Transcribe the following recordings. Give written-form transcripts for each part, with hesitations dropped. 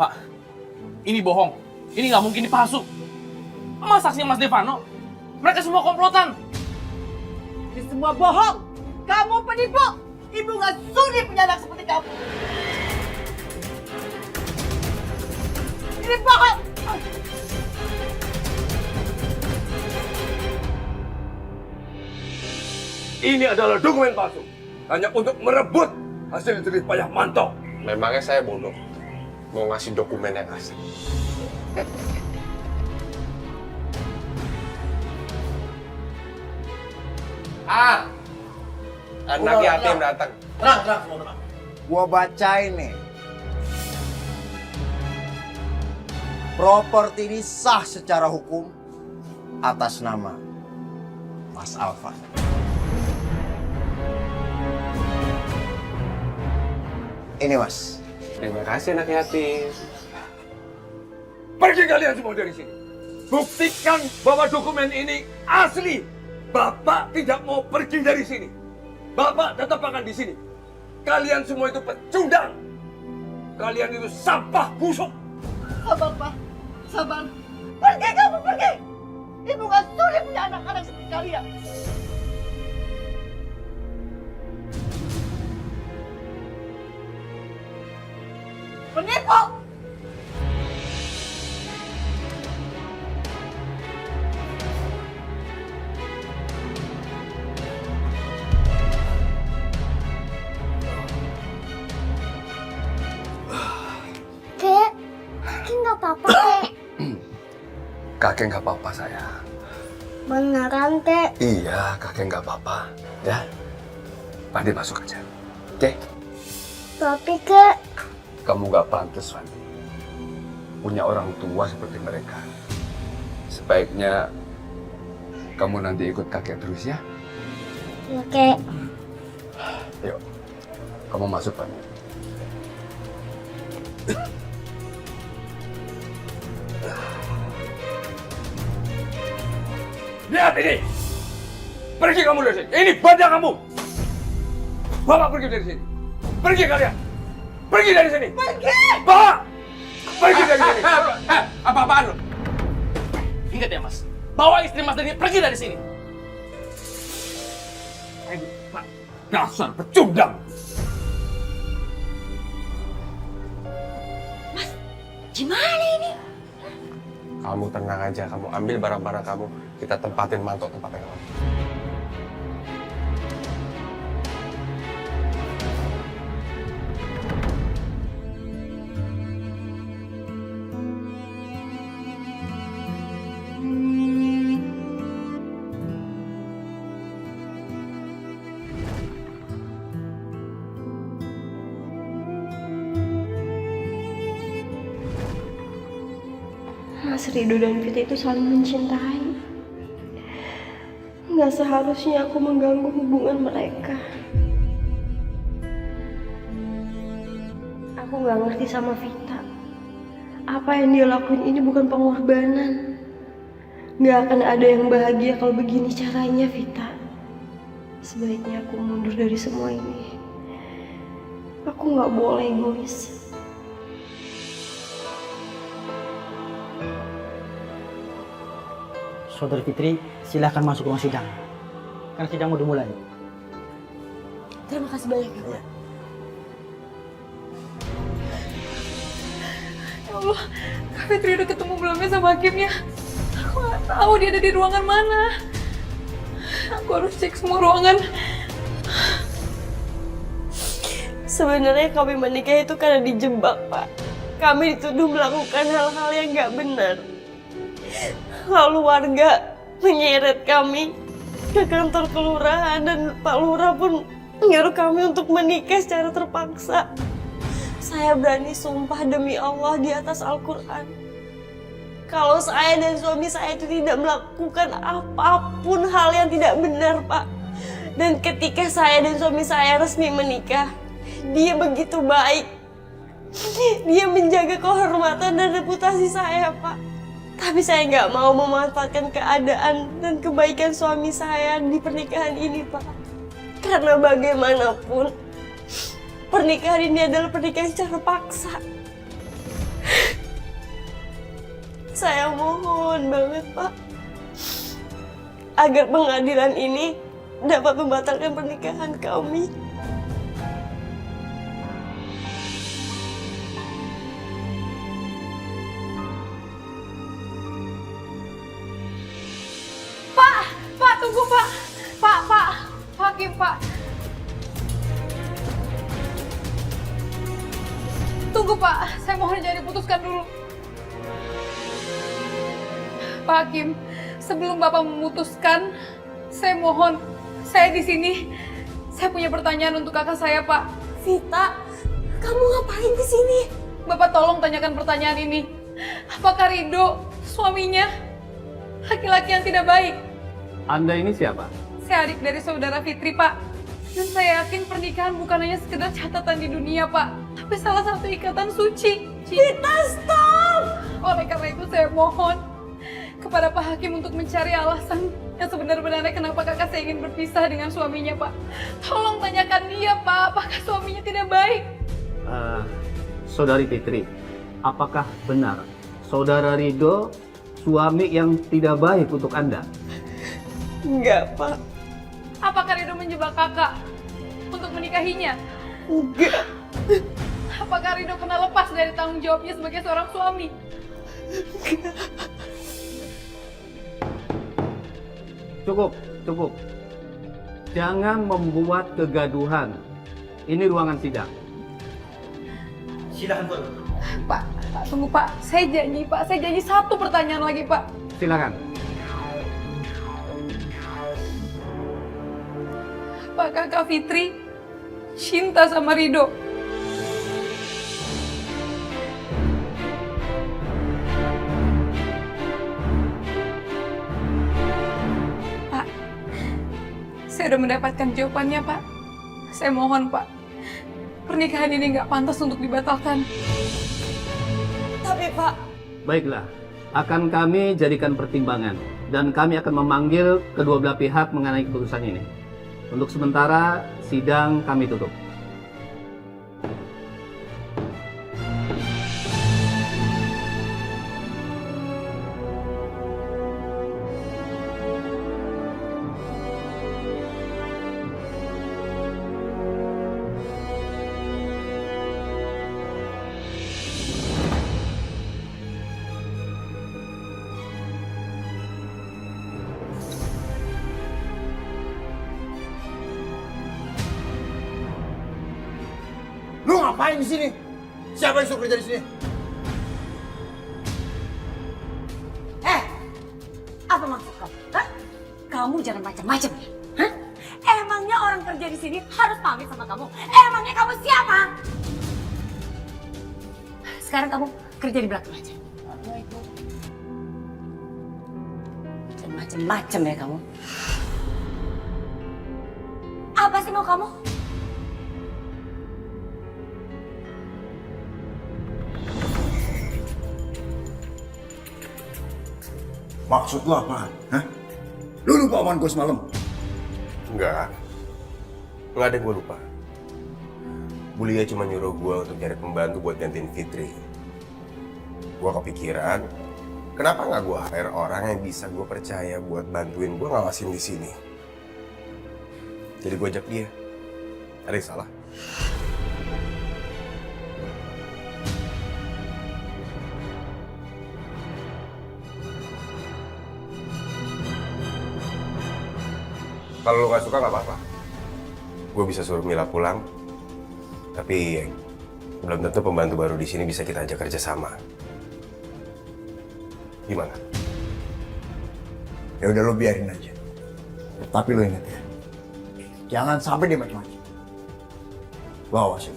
Pak, ini bohong. Ini nggak mungkin dipalsu. Mas saksinya Mas Devano, mereka semua komplotan. Ini semua bohong. Kamu penipu. Ibu nggak sudi punya anak seperti kamu. Ini bohong. Ini adalah dokumen palsu. Hanya untuk merebut hasil jerih payah Manto. Memangnya saya bodoh mau ngasih dokumen yang asli. Anak yatim datang. Tenang, semua tenang. Gua bacain nih. Properti ini sah secara hukum atas nama Mas Alfa. Ini Mas. Terima kasih anak yatim. Pergi kalian semua dari sini. Buktikan bahwa dokumen ini asli. Bapak tidak mau pergi dari sini. Bapak tetap akan di sini. Kalian semua itu pecundang. Kalian itu sampah busuk. Sabar, Pak. Sabar. Pergi kamu, pergi. Ibu nggak sudi punya anak-anak seperti kalian. Penipu. Kek, kakek nggak apa-apa, Kek. Kakek nggak apa-apa sayang. Beneran, Kek. Iya, kakek nggak apa-apa. Ya, Pandi masuk aja. Oke? Tapi, Kek, Kamu nggak pantas, Pandi. Punya orang tua seperti mereka. Sebaiknya kamu nanti ikut kakek terus ya. ya, Kek. Yuk, kamu masuk Pandi. Lihat ini. Pergi kamu dari sini. Ini benda kamu. Bapak pergi dari sini. Pergi kalian. Pergi dari sini. Pergi. Bapak. Pergi dari sini. Apa-apaan lo? Ingat ya Mas, bawa istri Mas Denny pergi dari sini. Dasar pecundang. Gimana ini? Kamu tenang aja, kamu ambil barang-barang kamu, kita tempatin Manto tempat yang lain. Mas Rido dan Vita itu saling mencintai. Nggak seharusnya aku mengganggu hubungan mereka. Aku nggak ngerti sama Vita. Apa yang dia lakuin ini bukan pengorbanan. Nggak akan ada yang bahagia kalau begini caranya, Vita. Sebaiknya aku mundur dari semua ini. Aku nggak boleh egois. Saudari Fitri, silahkan masuk ruang sidang. Kan sidang udah mulai. Terima kasih banyak, Kak. Ya Allah, Kak Fitri udah ketemu belum ya sama hakimnya? Aku nggak tahu dia ada di ruangan mana. Aku harus cek semua ruangan. Sebenarnya kami menikah itu karena dijebak, Pak. Kami dituduh melakukan hal-hal yang nggak benar. Lalu warga menyeret kami ke kantor kelurahan dan Pak Lurah pun menyuruh kami untuk menikah secara terpaksa. Saya berani sumpah demi Allah di atas Al-Quran. Kalau saya dan suami saya itu tidak melakukan apapun hal yang tidak benar, Pak. Dan ketika saya dan suami saya resmi menikah, dia begitu baik. Dia menjaga kehormatan dan reputasi saya, Pak. Tapi saya nggak mau memanfaatkan keadaan dan kebaikan suami saya di pernikahan ini, Pak. Karena bagaimanapun, pernikahan ini adalah pernikahan secara paksa. Saya mohon banget, Pak, agar pengadilan ini dapat membatalkan pernikahan kami. Pak, tunggu Pak. Pak, Hakim Pak. Tunggu Pak, saya mohon jangan diputuskan dulu. Pak Hakim, sebelum Bapak memutuskan, saya mohon, saya di sini. Saya punya pertanyaan untuk kakak saya, Pak. Vita, kamu ngapain di sini? Bapak tolong tanyakan pertanyaan ini. Apakah Rido, suaminya, laki-laki yang tidak baik? Anda ini siapa? Saya adik dari saudara Fitri, Pak. Dan saya yakin pernikahan bukan hanya sekedar catatan di dunia, Pak. Tapi salah satu ikatan suci. Vita, stop! Oleh karena itu saya mohon kepada Pak Hakim untuk mencari alasan yang sebenar-benarnya kenapa kakak saya ingin berpisah dengan suaminya, Pak. Tolong tanyakan dia, Pak. Apakah suaminya tidak baik? Saudari Fitri, apakah benar Saudara Rido suami yang tidak baik untuk Anda? Enggak, Pak. Apakah Rido menjebak kakak untuk menikahinya? Enggak. Apakah Rido pernah lepas dari tanggung jawabnya sebagai seorang suami? Cukup. Jangan membuat kegaduhan. Ini ruangan sidang. Silakan, Bu. Pak, tunggu Pak. Saya janji satu pertanyaan lagi, Pak. Silakan. Apakah Kak Fitri cinta sama Rido? Pak, saya udah mendapatkan jawabannya, Pak. Saya mohon, Pak. Pernikahan ini nggak pantas untuk dibatalkan. Tapi, Pak, Baiklah, akan kami jadikan pertimbangan dan kami akan memanggil kedua belah pihak mengenai keputusan ini. Untuk sementara, sidang kami tutup. Lu ngapain di sini? Siapa yang suruh kerja di sini? Apa maksud kamu? Hah? Kamu jangan macam-macam ya? Hah? Emangnya orang kerja di sini harus pamit sama kamu? Emangnya kamu siapa? Sekarang kamu kerja di belakang aja. Jangan macam-macam ya kamu. Apa sih mau kamu? Maksud lu apaan? Hah? Lu lupa omongan gue semalam? Enggak ada yang gue lupa. Bu Lia cuma nyuruh gue untuk cari pembantu buat gantiin Fitri. Gue kepikiran, kenapa nggak gue hire orang yang bisa gue percaya buat bantuin gue ngawasin di sini. Jadi gue ajak dia. Ada yang salah? Kalau lo gak suka gak apa-apa. Gue bisa suruh Mila pulang. Tapi belum tentu pembantu baru di sini bisa kita ajak kerja sama. Gimana? Ya udah, lu biarin aja. Tapi lu ingat ya, jangan sampai dia macam-macam. Gua awasin.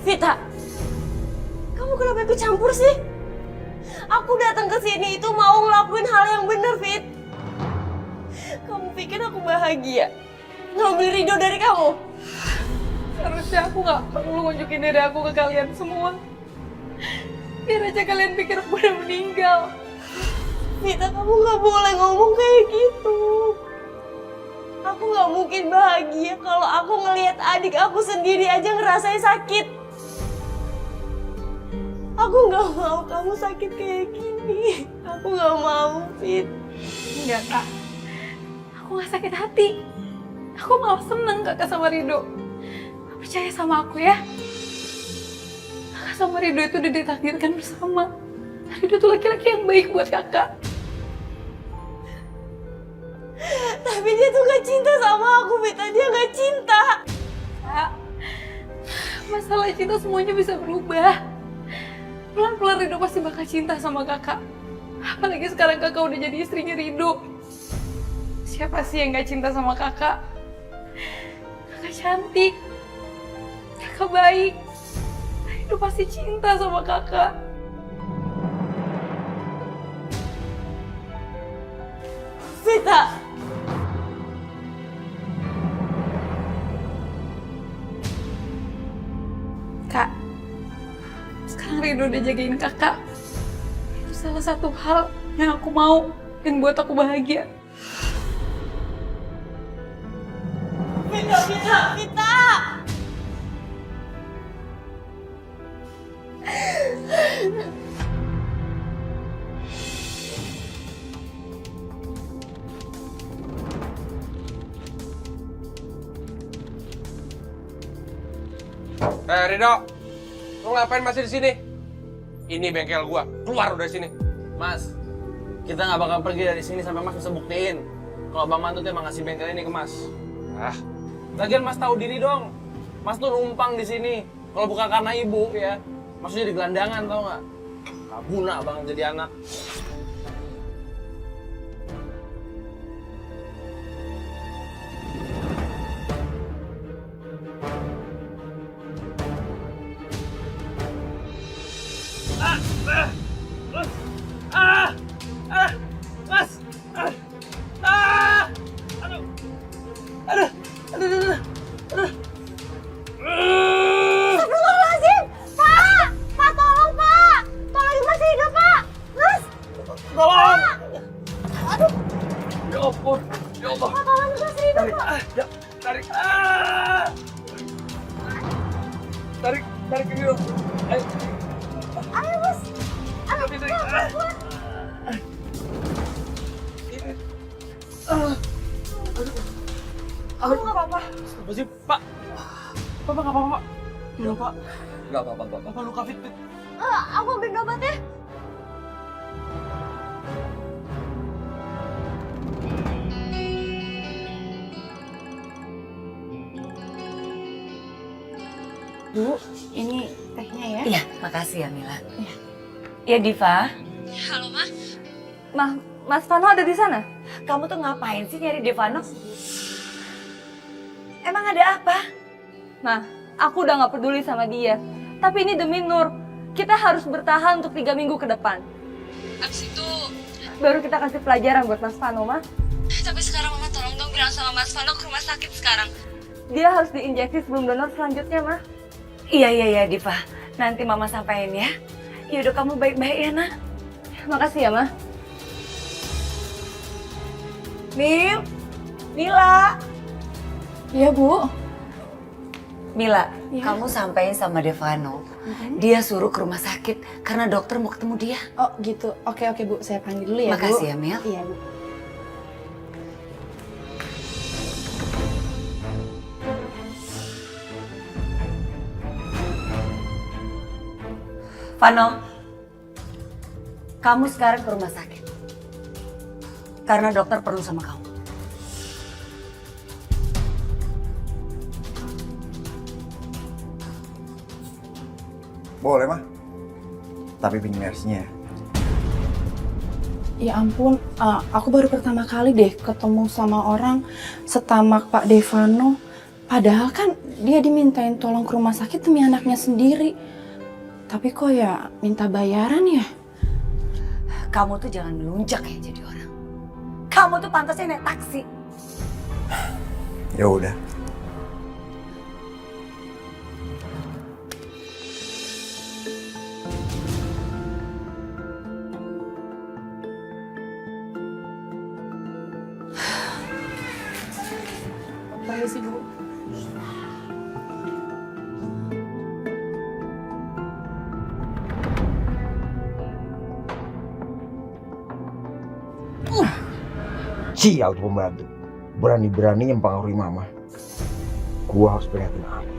Vita, kamu kenapa ikut campur sih? Aku datang ke sini itu mau ngelakuin hal yang benar, Fit. Kamu pikir aku bahagia ngambil Rido dari kamu? Harusnya aku nggak perlu nunjukin diri aku ke kalian semua. Biar aja kalian pikir aku udah meninggal. Vita, kamu gak boleh ngomong kayak gitu. Aku gak mungkin bahagia kalau aku ngelihat adik aku sendiri aja ngerasain sakit. Aku gak mau kamu sakit kayak gini. Aku gak mau, Fit. Enggak, Kak. Aku gak sakit hati. Aku malah seneng Kakak sama Rido. Percaya sama aku ya. Kakak sama Rido itu udah ditakdirkan bersama. Rido tuh laki-laki yang baik buat Kakak. Tapi dia tuh gak cinta sama aku, Vita. Dia gak cinta. Kak, masalah cinta semuanya bisa berubah. Pelan-pelan Rido pasti bakal cinta sama Kakak. Apalagi sekarang Kakak udah jadi istrinya Rido. Siapa sih yang gak cinta sama Kakak? Kakak cantik. Kakak baik. Rido pasti cinta sama Kakak. Vita. Kak, sekarang Rido udah jagain Kakak. Itu salah satu hal yang aku mau dan buat aku bahagia. Vita, Vita, Vita. Rido, lo ngapain masih di sini? Ini bengkel gua, keluar udah sini. Mas, kita nggak bakal pergi dari sini sampai Mas bisa buktiin kalau Bang Mantut emang ngasih bengkel ini ke Mas. Ah, Lagian Mas tahu diri dong. Mas tuh numpang di sini. Kalau bukan karena ibu ya, Mas tuh jadi gelandangan tau nggak? Nggak guna banget jadi anak. Astagfirullahaladzim! Pak! Pak, tolong, Pak! Tolongin masih hidup, Pak! Mas! Tolong! Aduh, Ya ampun, ya Allah. Pak, tolongin masih hidup, Pak! Tarik. Tarik ini dong. Ayo. Ayo, Mas! Ayo, Tapi, Pak, keluar! Kamu nggak apa-apa? Apa sih, Pak? Bapak nggak apa-apa, Pak? Iya, Pak. Nggak apa-apa, Pak. Bapak luka fit. Aku ambil obat ya. Bu, ini tehnya ya. Iya, makasih ya Mila. Ya Diva. Halo, Ma. Mas Vano ada di sana? Kamu tuh ngapain sih nyari Devano? Emang ada apa? Nah, aku udah gak peduli sama dia. Tapi ini demi Nur. Kita harus bertahan untuk 3 minggu ke depan. Abis itu baru kita kasih pelajaran buat Mas Vano, Ma. Tapi sekarang Mama tolong dong bilang sama Mas Vano ke rumah sakit sekarang. Dia harus diinjeksi sebelum donor selanjutnya, Ma. Iya Diva. Nanti Mama sampaikan ya. Yaudah kamu baik-baik ya nak. Makasih ya, Ma. Mila. Iya, Bu. Mila, Iya. kamu sampaikan sama Devano. Dia suruh ke rumah sakit karena dokter mau ketemu dia. Oh gitu, oke Bu, saya panggil dulu ya Bu. Makasih ya Mil. Iya Bu. Vano, kamu sekarang ke rumah sakit. Karena dokter perlu sama kamu. Boleh, Mah. Tapi pinjam mersinya ya. Ya ampun, aku baru pertama kali deh ketemu sama orang setamak Pak Devano. Padahal kan dia dimintain tolong ke rumah sakit demi anaknya sendiri. Tapi kok ya minta bayaran ya? Kamu tuh jangan melunjak ya jadi orang. Kamu tuh pantasnya naik taksi. Ya udah. Permisi, Bu. Sial tuh pembantu. Berani-beraninya mempengaruhi mama. Gua harus prihatin Arif.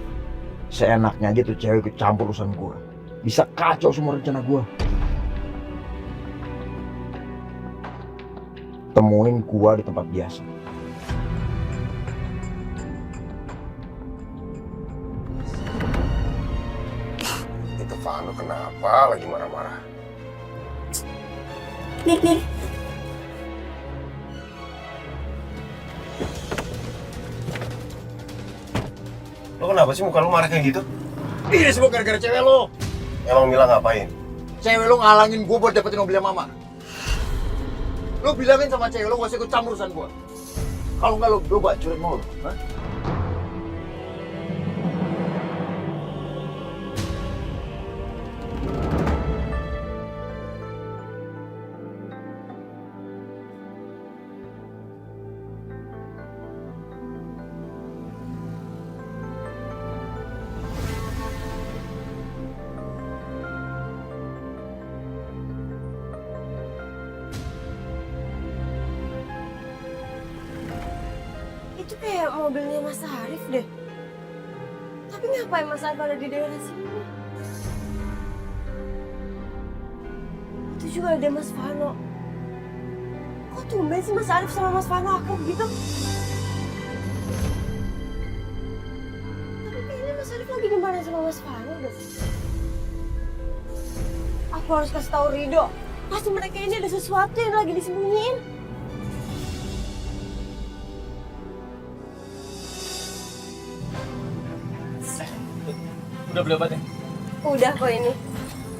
Seenaknya aja tuh cewek ikut campur urusan gua. Bisa kacau semua rencana gua. Temuin gua di tempat biasa. Itu Vano kenapa lagi marah-marah? Mir. Lo kenapa sih muka lo marah kayak gitu? Ini semua gara-gara cewek lo. Emang Mila ngapain? Cewek lo ngalangin gua buat dapetin mobilnya mama. Lo bilangin sama cewek lo gak usah ikut campur urusan gua. Kalau nggak lo bacurin mau lo. Hah? Itu kayak mobilnya Mas Arif deh. Tapi ngapain Mas Arif ada di daerah sini? Itu juga ada Mas Vano. Kok tumben sih Mas Arif sama Mas Vano akrab gitu? Tapi kayaknya Mas Arif lagi dimarahin sama Mas Vano deh. Aku harus kasih tahu Rido. Pasti mereka ini ada sesuatu yang lagi disembunyiin. Udah beli obatnya? Udah kok ini.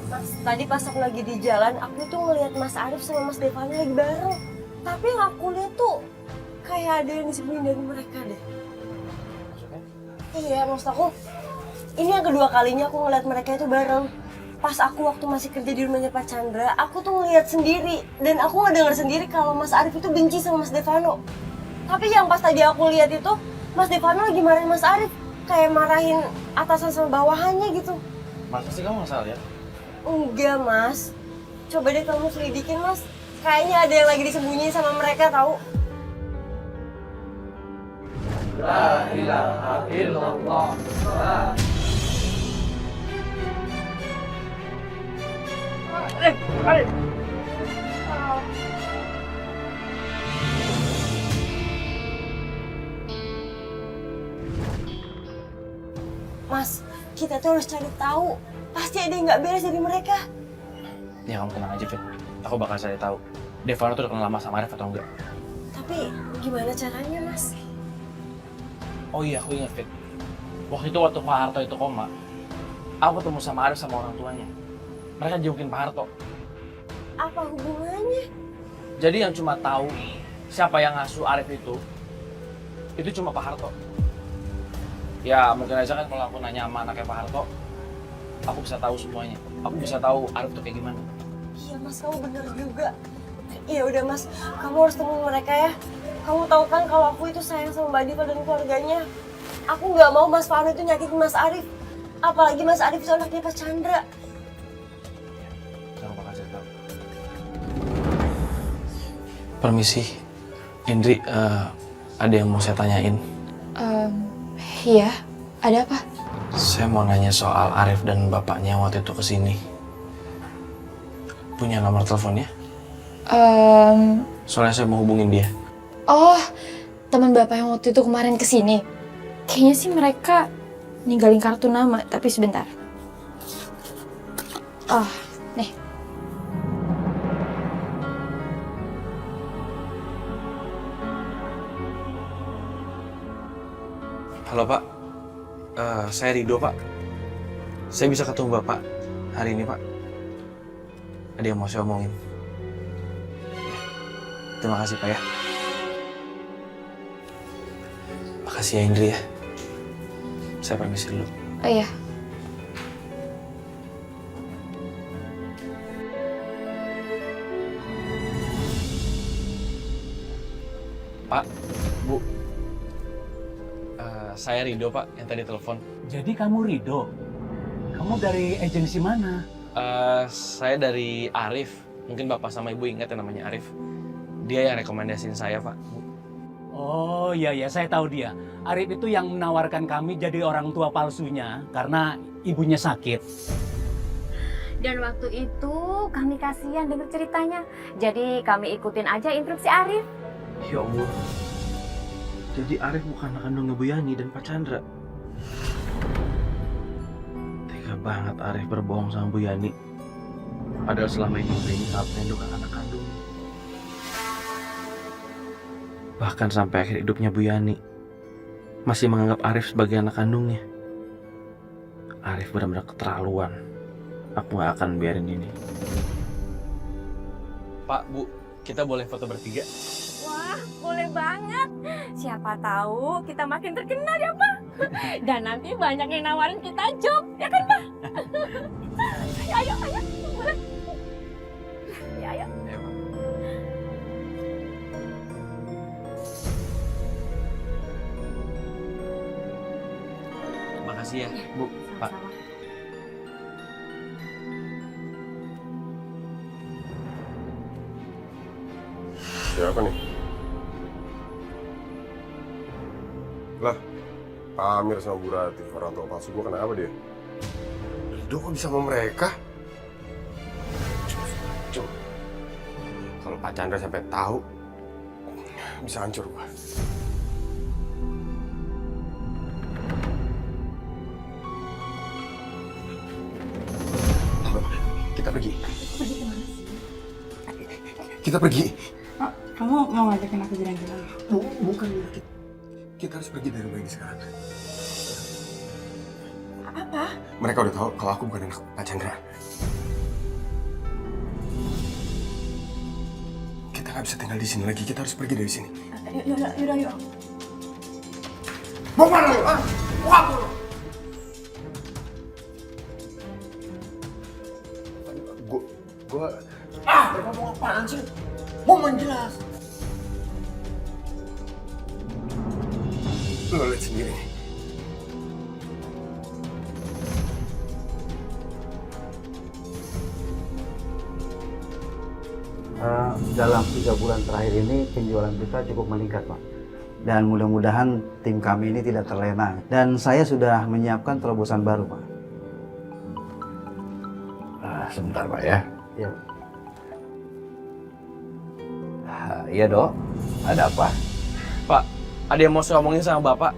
Mas, tadi pas aku lagi di jalan, aku tuh ngeliat Mas Arif sama Mas Devano lagi bareng. Tapi yang aku lihat tuh kayak ada yang disembunyiin dari mereka deh. Iya, maksud aku, ini yang kedua kalinya aku ngeliat mereka itu bareng. Pas aku waktu masih kerja di rumahnya Pak Chandra, aku tuh ngeliat sendiri. Dan aku ngedenger sendiri kalau Mas Arif itu benci sama Mas Devano. Tapi yang pas tadi aku lihat itu, Mas Devano lagi marahin Mas Arif. Kayak marahin atasan sama bawahannya gitu. Masa sih kamu nggak salah ya? Enggak, Mas. Coba deh kamu selidikin, Mas. Kayaknya ada yang lagi disembunyiin sama mereka, tahu? La ilaha illallah. Arif. Mas, kita tuh harus cari tahu. Pasti ada yang nggak beres dari mereka. Ya kamu tenang aja, Fit. Aku bakal cari tahu. Devano tuh udah kenal lama sama Arif atau enggak. Tapi gimana caranya, Mas? Oh iya, aku ingat, Fit. Waktu itu waktu Pak Harto itu koma, aku ketemu sama Arif sama orang tuanya. Mereka jengukin Pak Harto. Apa hubungannya? Jadi yang cuma tahu siapa yang ngasuh Arif itu cuma Pak Harto. Ya mungkin aja kan kalau aku nanya sama anaknya Pak Harto, aku bisa tahu semuanya. Aku bisa tahu Arif tuh kayak gimana. Iya, Mas, kamu bener juga. Iya udah, Mas, kamu harus temuin mereka ya. Kamu tahu kan kalau aku itu sayang sama Mbak Diva dan keluarganya. Aku nggak mau Mas Vano itu nyakitin Mas Arif. Apalagi Mas Arif itu anaknya Pak Chandra. Jangan bakal cerita. Permisi, Indri, ada yang mau saya tanyain. Iya, ada apa? Saya mau nanya soal Arif dan bapaknya waktu itu kesini. Punya nomor teleponnya? Soalnya saya mau hubungin dia. Oh, teman bapak yang waktu itu kemarin kesini. Kayaknya sih mereka ninggalin kartu nama, tapi sebentar. Oh, nih. Halo Pak, saya Rido Pak. Saya bisa ketemu Bapak hari ini Pak. Ada yang mau saya omongin. Terima kasih Pak ya. Makasih ya Indri ya. Saya permisi dulu. Oh iya. Pak, Bu. Saya Rido, Pak, yang tadi telepon. Jadi kamu Rido? Kamu dari agensi mana? Saya dari Arif. Mungkin Bapak sama Ibu ingat yang namanya Arif. Dia yang rekomendasiin saya, Pak. Oh iya, saya tahu dia. Arif itu yang menawarkan kami jadi orang tua palsunya karena ibunya sakit. Dan waktu itu kami kasihan dengar ceritanya. Jadi kami ikutin aja instruksi Arif. Ya Allah. Jadi Arif bukan anak kandungnya Bu Yani dan Pak Chandra. Tega banget Arif berbohong sama Bu Yani. Padahal selama ini Bu Yani sangat merindukan anak kandungnya. Bahkan sampai akhir hidupnya Bu Yani masih menganggap Arif sebagai anak kandungnya. Arif benar-benar keterlaluan. Aku gak akan biarin ini. Pak, Bu, kita boleh foto bertiga? Wah, boleh banget. Siapa tahu kita makin terkenal ya, Pak. Dan nanti banyak yang nawarin kita job, ya kan, Pak? Ayo. Ya, ayo. Terima kasih ya, Bu, Pak. Siapa nih? Lah, Pak Amir sama Bu Rati, orang tua palsu gue kenapa dia? Rido kok bisa sama mereka? Cuk. Kalau Pak Chandra sampai tahu, bisa hancur gua. Kita pergi. Pergi kemana sih? Kita pergi. Kamu mau ngajakin aku jalan-jalan? Bukan. Kita harus pergi dari rumah ini sekarang. Apa? Mereka udah tahu kalau aku bukan anak Pak Chandra. Kita nggak bisa tinggal di sini lagi. Kita harus pergi dari sini. Yaudah. Mau mana lu? Wah! Gua. Mereka mau apaan sih? Mau menjelas. Lo lihat sendiri. Dalam 3 bulan terakhir ini penjualan kita cukup meningkat, Pak. Dan mudah-mudahan tim kami ini tidak terlena. Dan saya sudah menyiapkan terobosan baru, Pak. Sebentar, Pak ya. Iya. Iya, Dok. Ada apa? Pak, ada yang mau saya omongin sama Bapak?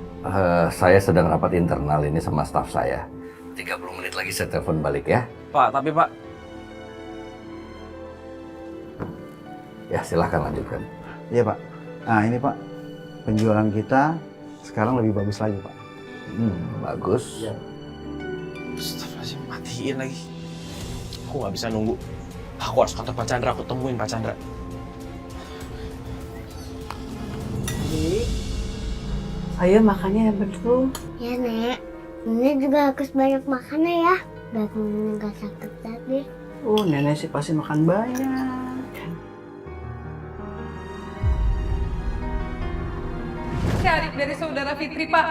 Saya sedang rapat internal ini sama staf saya. 30 menit lagi saya telepon balik ya. Pak, tapi Pak... Ya, silahkan lanjutkan. Iya, Pak. Nah, ini, Pak. Penjualan kita sekarang lebih bagus lagi, Pak. Bagus. Iya. Astagfirullahaladzim, matiin lagi. Aku nggak bisa nunggu. Aku harus kata Pak Chandra, aku temuin Pak Chandra. Ayo makannya yang betul. Ya, Nek. Nenek juga harus banyak makan ya. Biar Nenek nggak sakit lagi. Nenek sih pasti makan banyak. Saya adik dari saudara Fitri, Pak.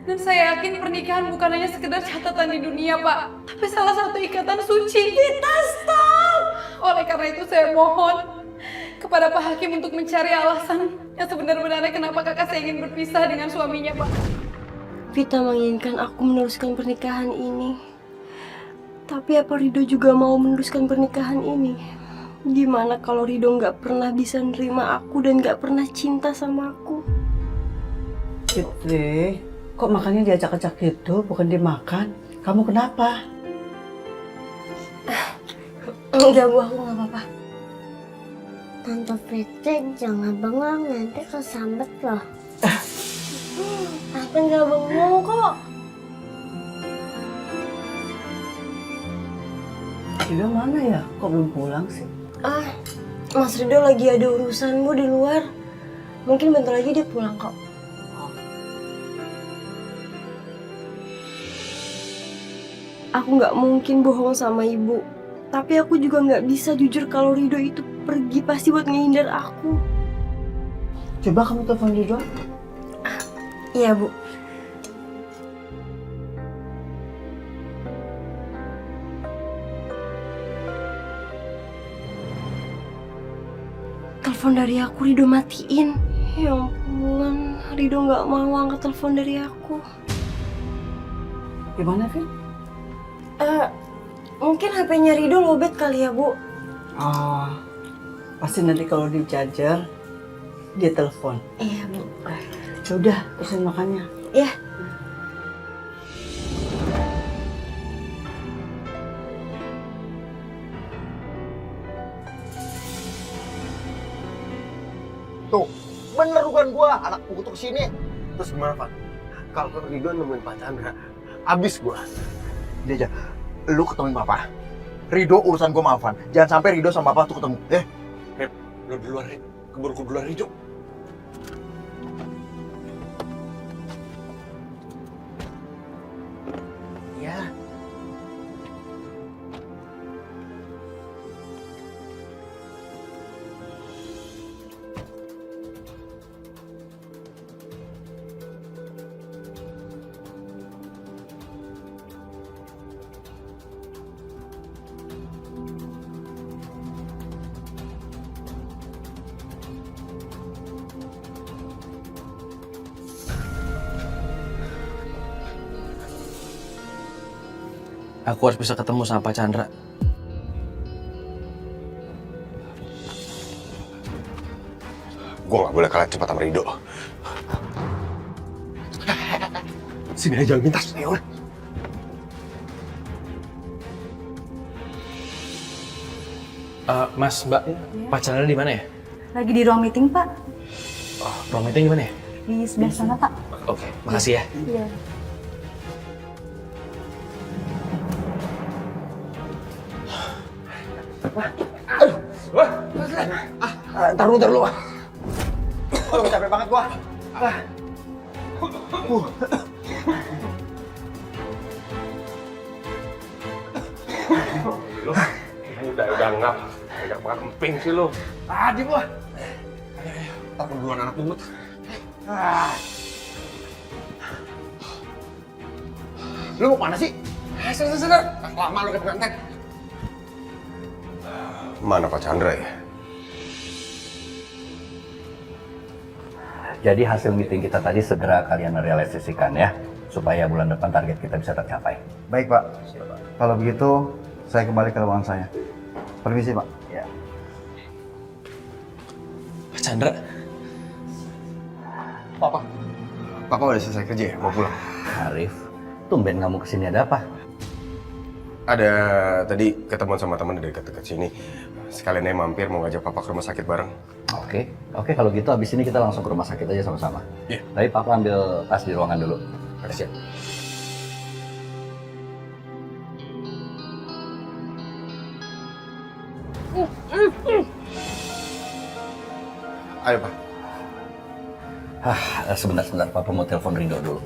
Dan saya yakin pernikahan bukan hanya sekedar catatan di dunia, Pak. Tapi salah satu ikatan suci. Kita stop! Oleh karena itu saya mohon kepada Pak Hakim untuk mencari alasan yang sebenar-benarnya kenapa kakak saya ingin berpisah dengan suaminya, Pak. Vita menginginkan aku meneruskan pernikahan ini. Tapi apa Rido juga mau meneruskan pernikahan ini? Gimana kalau Rido nggak pernah bisa nerima aku dan nggak pernah cinta sama aku? Fitri, kok makannya diajak-ajak gitu, bukan dimakan? Kamu kenapa? Enggak, Bu, aku nggak apa-apa. Tante Fitri jangan bengong, nanti kesambet loh. Aku nggak bengong kok. Rido mana ya? Kok belum pulang sih? Mas Rido lagi ada urusan Bu di luar. Mungkin bentar lagi dia pulang kok. Aku nggak mungkin bohong sama ibu. Tapi aku juga nggak bisa jujur kalau Rido itu pergi pasti buat ngehindar aku. Coba kamu telepon Rido. Iya, Bu. telepon dari aku Rido matiin. Ya ampun, Rido nggak mau angkat telepon dari aku. Gimana, Vin? Mungkin HP-nya Rido lobet kali ya, Bu. Oh, pasti nanti kalau di charger dia telepon. Iya, Bu. Ya udah, urusin makannya. Ya. Tuh, bener bukan gua, anak kutuk sini. Terus gimana, Pak? Kalau Rido nemuin Pak Chandra, abis gua. Dia aja, lu ketemuin papa. Rido urusan gua maafan. Jangan sampai Rido sama papa tuh ketemu. Rip, lu duluan, Rip. Keburu duluan Rido. Ya. Aku harus bisa ketemu sama Pak Chandra. Gue gak boleh kalah cepat sama Rido. Sini aja, mintas. Ayo. Mas, Mbak, Pak Chandra di mana ya? Lagi di ruang meeting, Pak. Oh, ruang meeting di mana ya? Di sebelah sana, Pak. Oke, makasih ya. Iya. Ntar dulu. Capek banget gua. Lu udah ngap. Banyak banget emping sih lu. Di gua. Takut duluan anak pungut. Lu mau mana sih? Sadar. Lama lu kepegang tek. Mana Pak Chandra ya? Jadi hasil meeting kita tadi segera kalian realisasikan ya, supaya bulan depan target kita bisa tercapai. Baik, Pak. Kalau begitu, saya kembali ke ruangan saya. Permisi, Pak. Ya. Pak Chandra. Papa udah selesai kerja ya? Mau pulang? Arif, tumben kamu kesini, ada apa? Ada tadi ketemuan sama teman dari dekat-dekat sini. Sekalian aja mampir mau ngajak Papa ke rumah sakit bareng. Oke, kalau gitu abis ini kita langsung ke rumah sakit aja sama-sama. Iya. Tapi Papa ambil tas di ruangan dulu. Siap. Ayo, Pak. Sebentar, Papa mau telepon Rido dulu.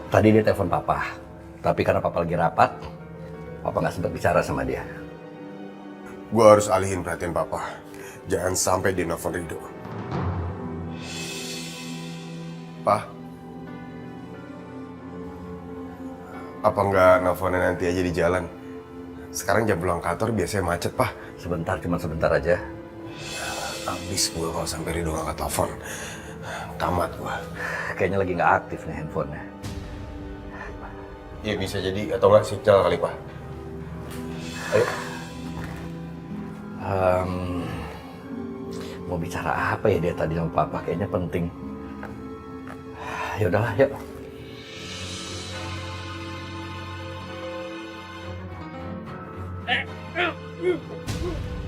Tadi dia telepon Papa, tapi karena Papa lagi rapat, Papa nggak sempat bicara sama dia. Gua harus alihin perhatian Papa. Jangan sampai dia nelfon Rido. Pak, apa nggak nelfonnya nanti aja di jalan? Sekarang jam pulang kantor biasanya macet, Pak. Sebentar, cuma sebentar aja. Abis gue kalau sampai Rido ngangkat telepon. Tamat gua. Kayaknya lagi nggak aktif nih handphonenya. Ya bisa jadi, atau nggak sinyal kali, Pak. Ayo. Mau bicara apa ya dia tadi sama Papa? Kayaknya penting. Ya udahlah, yuk.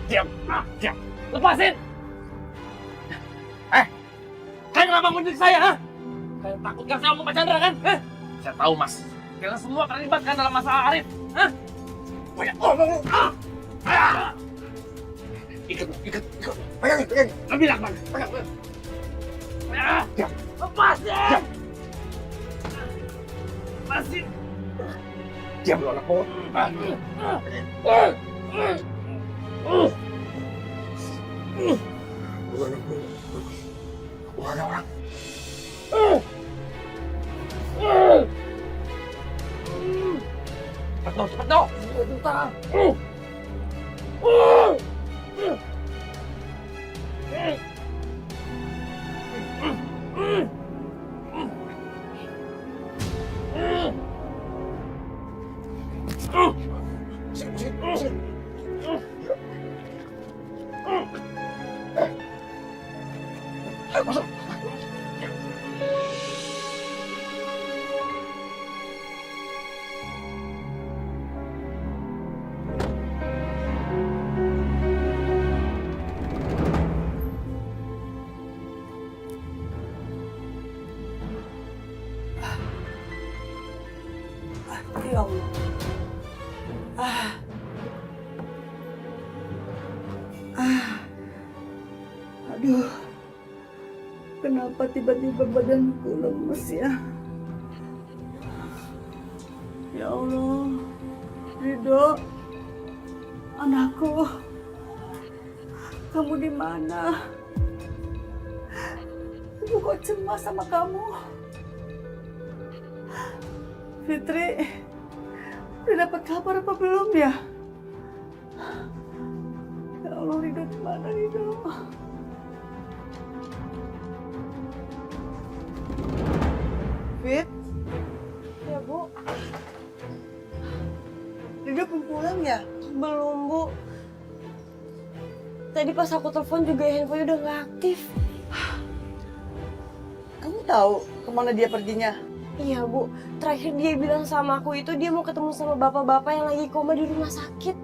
Diam. Lepasin. Kalian kenapa menculik saya, ha? Kalian takut kan saya ngomong Pak Chandra, kan? Saya tahu, Mas. Kalian semua terlibat kan dalam masalah Arif, ha? Banyak ngomong lu. Ikat. Pegang. Lebih lakban. Pegang. Lepasin. Lepasin. Diam lu anak pungut. Gua ada orang. Cepet dong. Ayo masuk. Ya Allah. Aduh, kenapa tiba-tiba badanku lemes ya? Ya Allah, Ridho, anakku, kamu di mana? Ibu kok cemas sama kamu? Fitri, udah dapat kabar apa belum ya? Ya Allah, Ridho di mana Ridho? Fit? Ya, Bu. Ridho belum pulang ya? Belum, Bu. Tadi pas aku telepon juga handphone udah nggak aktif. Kamu tahu kemana dia perginya? Iya, Bu. Terakhir dia bilang sama aku itu dia mau ketemu sama bapak-bapak yang lagi koma di rumah sakit.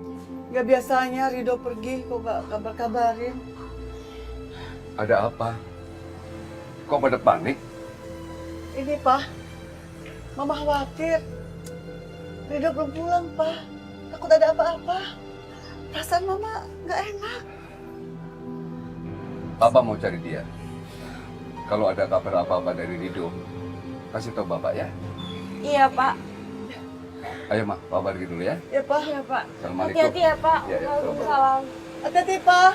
Gak biasanya Ridho pergi, kok gak kabar-kabarin. Ada apa? Kok pada panik? Ini, Pak. Mama khawatir. Ridho belum pulang, Pak. Takut ada apa-apa. Perasaan Mama gak enak. Papa mau cari dia. Kalau ada kabar apa-apa dari Ridho, kasih tahu Bapak ya. Iya, Pak. Ayo, Mak. Papa pergi dulu ya. Ya, Pak. Iya, Pak. Assalamualaikum. Hati-hati ya, Pak. Ya, ya, Waalaikumsalam. Hati-hati, Pak.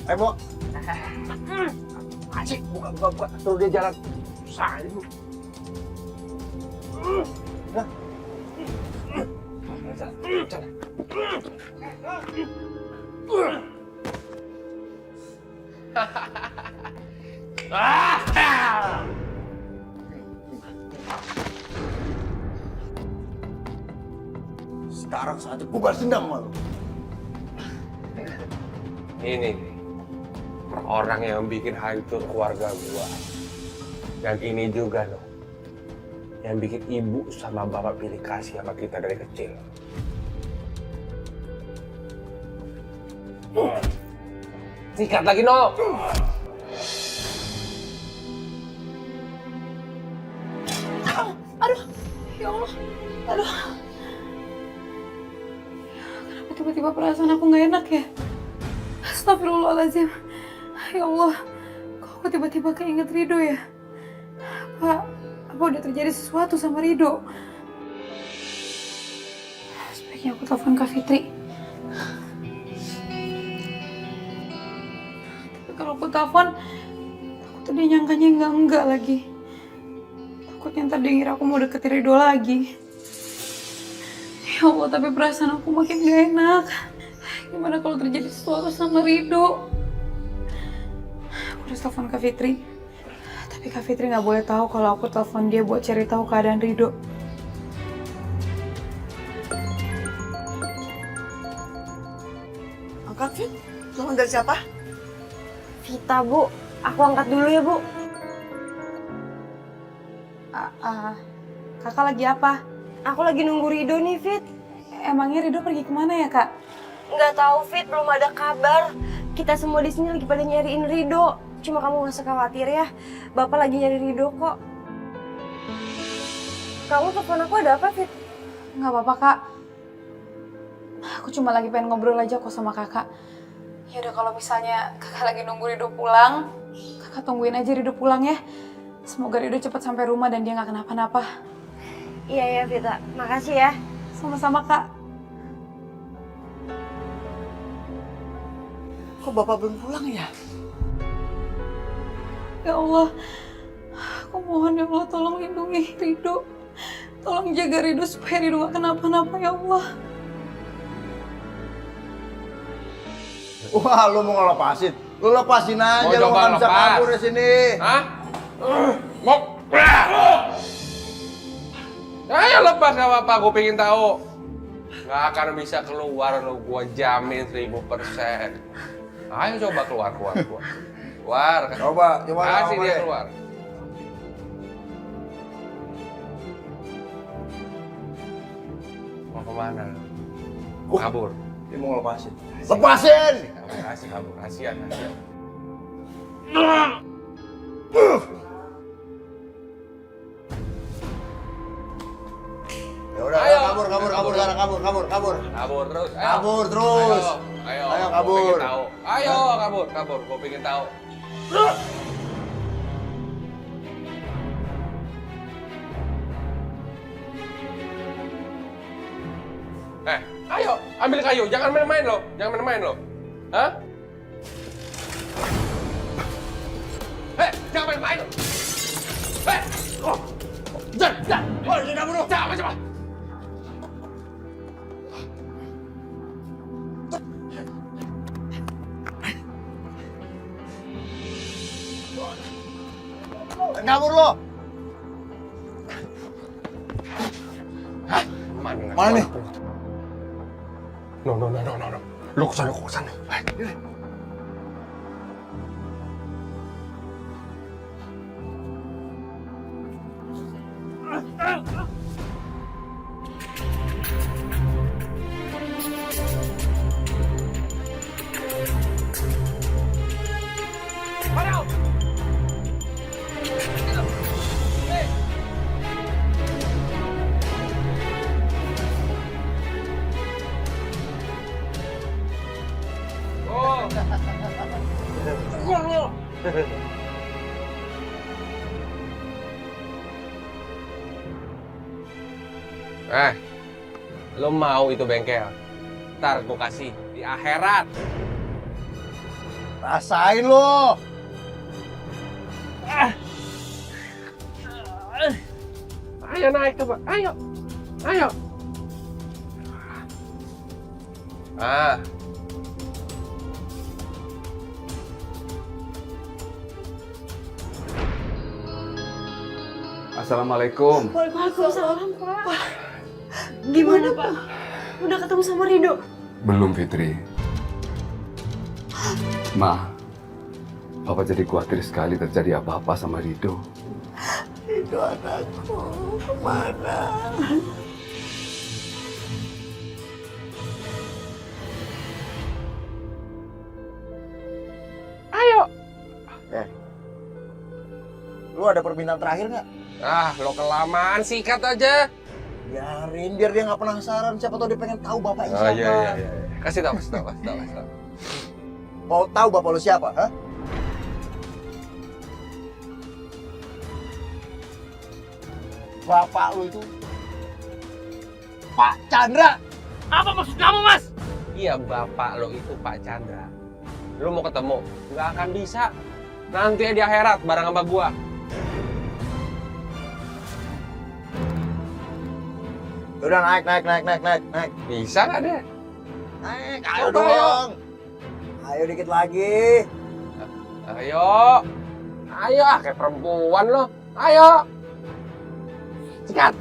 Ayo, Bu. Asik, buka. Suruh dia jalan. Susah ini, Bu. Nah. Jalan. Sekarang saatnya gue balas dendam sama lu. Ini nih, orang yang bikin hancur keluarga gua. Dan ini juga loh, yang bikin ibu sama bapak pilih kasih sama kita dari kecil. Sikat lagi, No! Aduh, ya Allah, aduh. Kenapa tiba-tiba perasaan aku nggak enak ya? Astagfirullahaladzim. Ya Allah, kok aku tiba-tiba keinget Ridho ya? Apa udah terjadi sesuatu sama Ridho? Sebaiknya aku telepon Kak Fitri. Tapi kalau aku telepon, takut dia nyangkanya enggak lagi. Takutnya ntar dia ngira aku mau deketin Ridho lagi. Ya Allah, tapi perasaan aku makin gak enak. Gimana kalau terjadi sesuatu sama Ridho? Aku harus telepon Kak Fitri. Tapi Kak Fitri nggak boleh tahu kalau aku telepon dia buat cari tahu keadaan Ridho. Angkat, Fit. Telepon dari siapa? Vita, Bu. Aku angkat dulu ya, Bu. Kakak lagi apa? Aku lagi nunggu Ridho nih, Fit. Emangnya Ridho pergi kemana ya, Kak? Nggak tahu, Fit. Belum ada kabar. Kita semua di sini lagi pada nyariin Ridho. Cuma kamu nggak usah khawatir ya. Bapak lagi nyari Ridho kok. Kamu telepon aku ada apa, Fit? Nggak apa-apa, Kak. Aku cuma lagi pengen ngobrol aja kok sama kakak. Yaudah kalau misalnya kakak lagi nunggu Ridho pulang, kakak tungguin aja Ridho pulang ya. Semoga Ridho cepat sampai rumah dan dia nggak kenapa-napa. Iya ya, Vita. Makasih ya. Sama-sama, Kak. Kok Bapak belum pulang ya? Ya Allah, aku mohon ya Allah tolong lindungi Rido. Tolong jaga Rido supaya Rido gak kenapa-napa ya Allah. Wah, lu mau ngelepasin? Lu lepasin aja, lu nggak bisa kabur di sini. Hah? Mau? Ayo lepas gak apa-apa, gue pengen tahu. Gak akan bisa keluar lo, gue jamin 1000%. Ayo coba keluar. Coba kasih dia keluar. Mau kemana? Kabur. Dia mau ngelepasin. Lepasin! Kabur. Kasihan. Ya udah, kabur sekarang, kabur. Kabur terus. Ayo. Kabur terus. Ayo, kabur. Ayo, kabur. Gue pengen tahu. Ayo, ambil kayu. Jangan main-main lo. Hah? Jangan main-main lo. Jangan. Cepat. Kabur lo. Mana nih? No. Lo kesana. Lo mau itu bengkel? Ntar gue kasih di akhirat. Rasain lo. Ayo naik coba, ayo. Assalamualaikum. Waalaikumsalam, Pak. Gimana, Pak? Udah ketemu sama Rido? Belum, Fitri. Ma, Papa jadi khawatir sekali terjadi apa-apa sama Rido. Rido anakku, kemana? Ayo. Lu ada permintaan terakhir nggak? Lo kelamaan, sikat aja. Biarin, biar dia nggak penasaran. Siapa tahu dia pengen tahu bapaknya siapa. Iya. Kasih tahu. Mau tahu bapak lu siapa? Hah? Bapak lu itu Pak Chandra. Apa maksud kamu, Mas? Iya, bapak lo itu Pak Chandra. Lo mau ketemu? Nggak akan bisa. Nanti di akhirat bareng sama gua. Udah naik. Bisa nggak deh? Naik, ayo dong. Ayo dikit lagi. Ayo, kayak perempuan lo. Ayo. Sikat.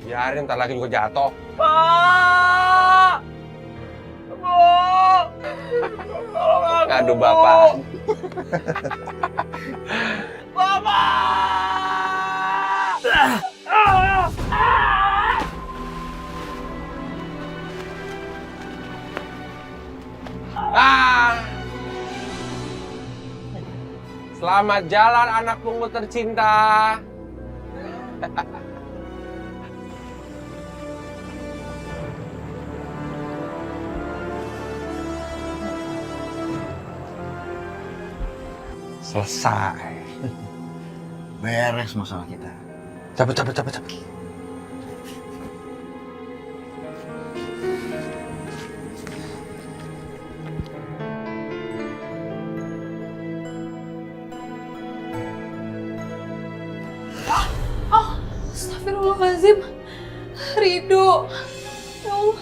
Biarin, ntar lagi juga jatuh. Pak! Aduh, Bapak. Selamat jalan anak pungut tercinta. Selesai. Beres masalah kita. Cepet. Astagfirullahaladzim. Rido. Ya Allah.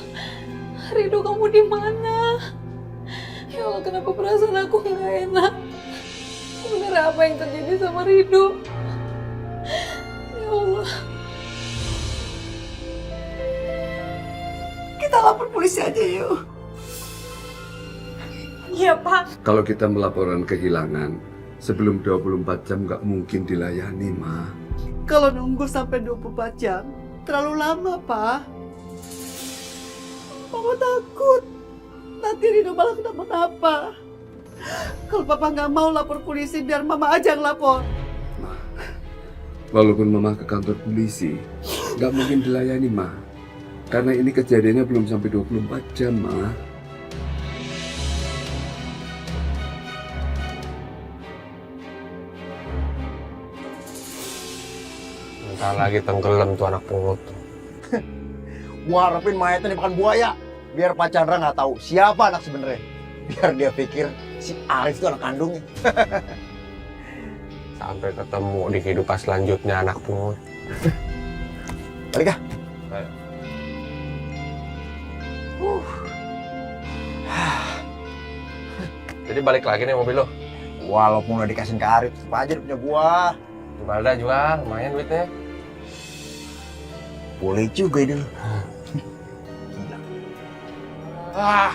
Rido, kamu di mana? Ya Allah, kenapa perasaan aku nggak enak? Sebenarnya apa yang terjadi sama Rido? Ya Allah. Kita lapor polisi aja yuk. Iya, Pak. Kalau kita melaporkan kehilangan, sebelum 24 jam nggak mungkin dilayani, Ma. Kalau nunggu sampai 24 jam, terlalu lama, Pak. Mama takut. Nanti Rido malah kenapa-napa. Kalau Papa nggak mau lapor polisi, biar Mama aja yang lapor. Walaupun Mama ke kantor polisi, nggak mungkin dilayani, Ma. Karena ini kejadiannya belum sampai 24 jam, Ma. Bentar lagi tenggelam tuh anak pungut. Gua harapin mayatnya dimakan buaya. Biar Pak Chandra nggak tahu siapa anak sebenarnya. Biar dia pikir si Arif itu anak kandungnya. Sampai ketemu di kehidupan selanjutnya anak pungut. Balik ah. Jadi balik lagi nih mobil lo? Walaupun udah dikasihin ke Arif, tetep aja dia punya gua. Jual dah, jual. Lumayan duitnya. Boleh juga ide lo. Ah.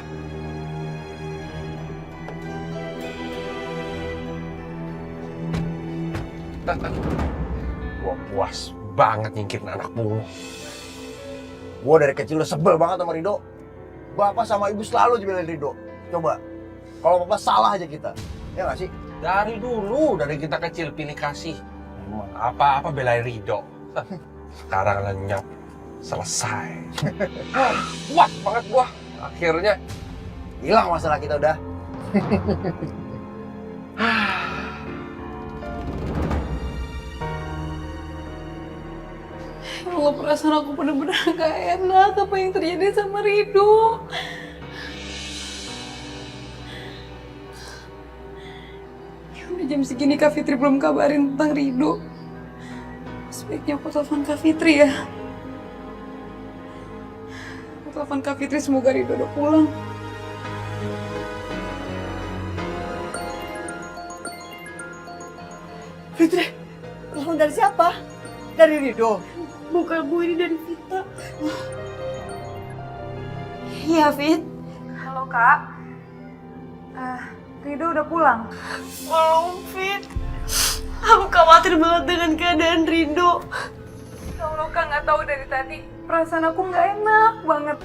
Gua puas banget nyingkirin anak pungut. Gua dari kecil udah sebel banget sama Rido. Bapak sama ibu selalu jebelin Rido. Coba, kalau Bapak salah aja kita. Ya nggak sih? Dari dulu, dari kita kecil pilih kasih. Apa-apa belain Rido. Sekarang lenyap. Selesai. Kuat banget gua. Akhirnya hilang masalah kita udah. Ya Allah, perasaan aku bener-bener gak enak. Apa yang terjadi sama Rido? Ya udah jam segini Kak Fitri belum kabarin tentang Rido. Sebaiknya aku telepon Kak Fitri ya. Aku telepon Kak Fitri, semoga Rido udah pulang. Fitri, telepon dari siapa? Dari Rido? Bukan, Bu, ini dari Vita. Iya, Fit. Halo Kak. Rido udah pulang? Belum, Fit. Aku khawatir banget dengan keadaan Rido. Ya Allah Kak, nggak tahu dari tadi. Perasaan aku nggak enak banget.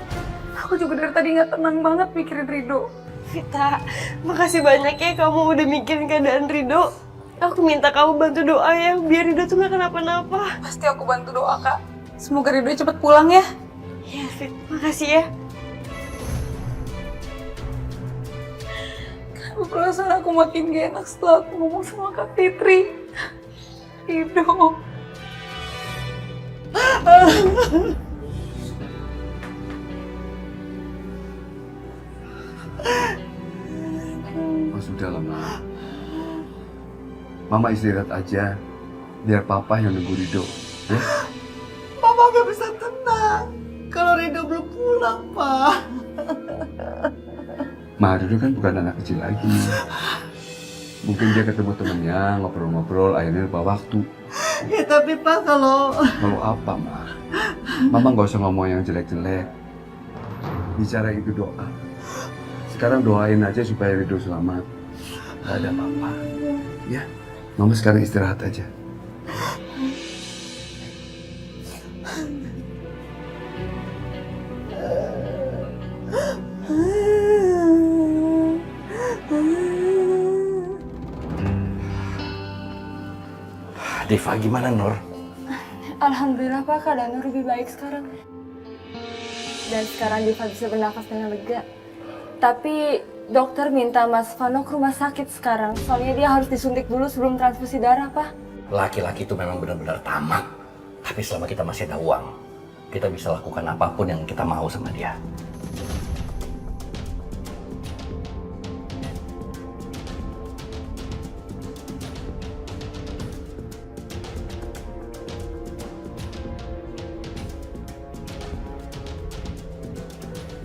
Aku juga dari tadi nggak tenang banget mikirin Rido. Vita, makasih banyak ya kamu udah mikirin keadaan Rido. Aku minta kamu bantu doa ya, biar Rido tuh gak kenapa-napa. Pasti aku bantu doa, Kak. Semoga Rido cepet pulang ya. Ya, Fit. Makasih ya. Kenapa perasaan aku makin gak enak setelah aku ngomong sama Kak Fitri. Rido. Oh, sudah lah, Ma. Mama istirahat aja, biar Papa yang nunggu Rido, ya? Mama gak bisa tenang kalau Rido belum pulang, Pak. Ma, Rido kan bukan anak kecil lagi. Mungkin dia ketemu temennya, ngobrol-ngobrol, akhirnya lupa waktu. Ya tapi Pak, kalau apa, Ma? Mama nggak usah ngomong yang jelek-jelek. Bicara itu doa. Sekarang doain aja supaya Rido selamat. Gak ada apa-apa. Ya, Mama sekarang istirahat aja. Diva, gimana Nur? Alhamdulillah Pak, keadaan Nur lebih baik sekarang. Dan sekarang Diva bisa bernafas dengan lega. Tapi dokter minta Mas Vano ke rumah sakit sekarang. Soalnya dia harus disuntik dulu sebelum transfusi darah, Pak. Laki-laki itu memang benar-benar tamak. Tapi selama kita masih ada uang, kita bisa lakukan apapun yang kita mau sama dia.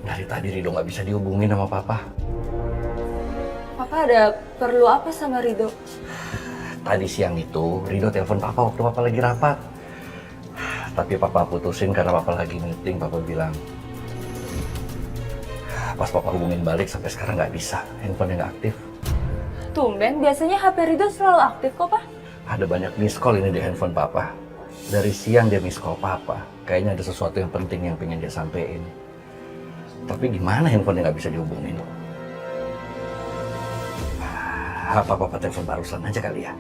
Dari tadi Rido nggak bisa dihubungin sama Papa. Papa ada perlu apa sama Rido? Tadi siang itu Rido telepon Papa waktu Papa lagi rapat. Tapi Papa putusin karena Papa lagi meeting. Papa bilang, pas Papa hubungin balik sampai sekarang nggak bisa, handphonenya nggak aktif. Tumben, biasanya HP Rido selalu aktif kok, Pak. Ada banyak miss call ini di handphone Papa. Dari siang dia miss call Papa. Kayaknya ada sesuatu yang penting yang pengen dia sampein. Tapi gimana handphonenya nggak bisa dihubungin? Apa Papa telepon Pak Ruslan aja kali ya?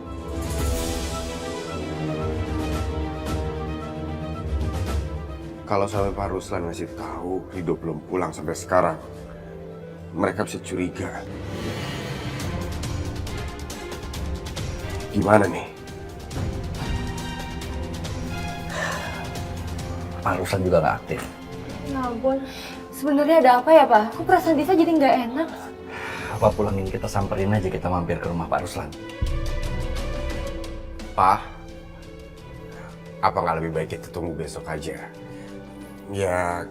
Kalau sampai Pak Ruslan ngasih tahu Rido belum pulang sampai sekarang, mereka bisa curiga. Gimana nih? Pak Ruslan juga nggak aktif. Ya ampun, sebenarnya ada apa ya, Pak? Kok perasaan Diva jadi nggak enak? Apa pulangin kita samperin aja, kita mampir ke rumah Pak Ruslan. Pak, apa nggak lebih baik kita tunggu besok aja? Ya,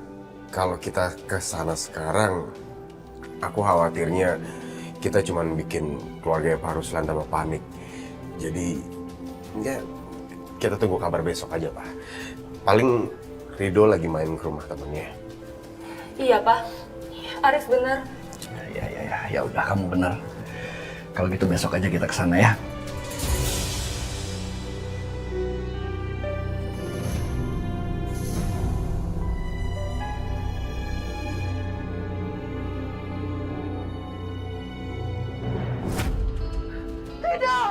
kalau kita ke sana sekarang, aku khawatirnya kita cuma bikin keluarga Pak Ruslan tambah panik. Jadi, ya kita tunggu kabar besok aja, Pak. Paling Rido lagi main ke rumah temennya. Iya, Pak. Aris bener. Ya udah, kamu bener. Kalau gitu besok aja kita ke sana ya. Tidak!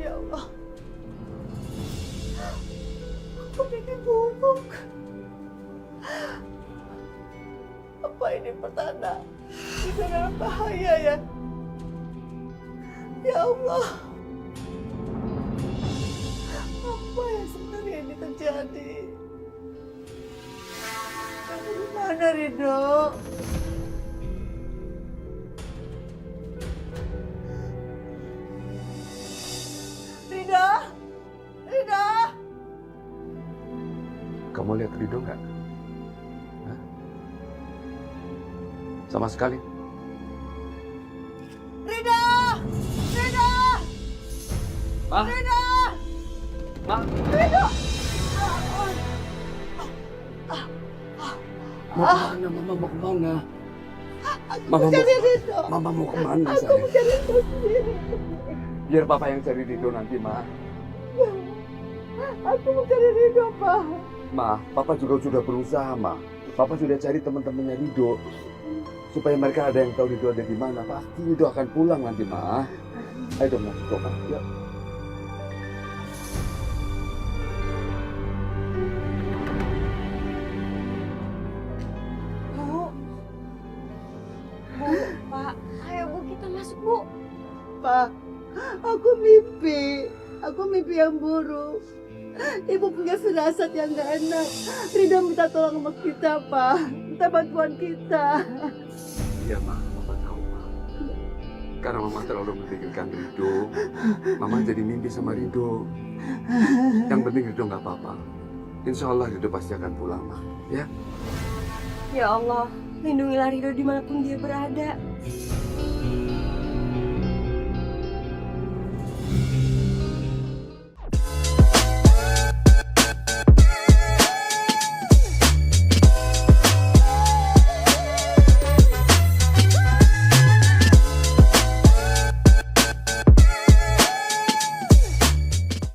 Ya Allah. Aku mimpi buruk. Apa ini pertanda? Itu dalam bahaya ya? Ya Allah. Apa yang sebenarnya ini terjadi? Kamu di mana, Rido? Rida? Rida? Kamu lihat Rido nggak? Hah? Sama sekali. Rida! Rida! Ma? Rida! Ma? Rida! Mau kemana? Mama mau kemana? Aku cari Rido. Mama mau kemana, Aku sayang? mau cari Rido sendiri. Biar Papa yang cari Rido nanti, Ma. Aku mau cari Rido, Pak. Ma, Papa juga sudah berusaha, Ma. Papa sudah cari teman-temannya Rido. Supaya mereka ada yang tahu Rido ada di mana. Pasti Rido akan pulang nanti, Ma. Ayo dong, Ma. Yuk. Pak, ayo Bu, kita masuk Bu. Pak, aku mimpi. Aku mimpi yang buruk. Ibu punya firasat yang gak enak. Rida minta tolong sama kita, Pak. Minta bantuan kita. Iya, Ma. Papa tahu, Ma. Karena Mama terlalu memikirkan Rido, Mama jadi mimpi sama Rido. Yang penting Rido nggak apa-apa. Insya Allah Rido pasti akan pulang, Ma. Ya? Ya Allah, lindungilah Rido dimanapun dia berada.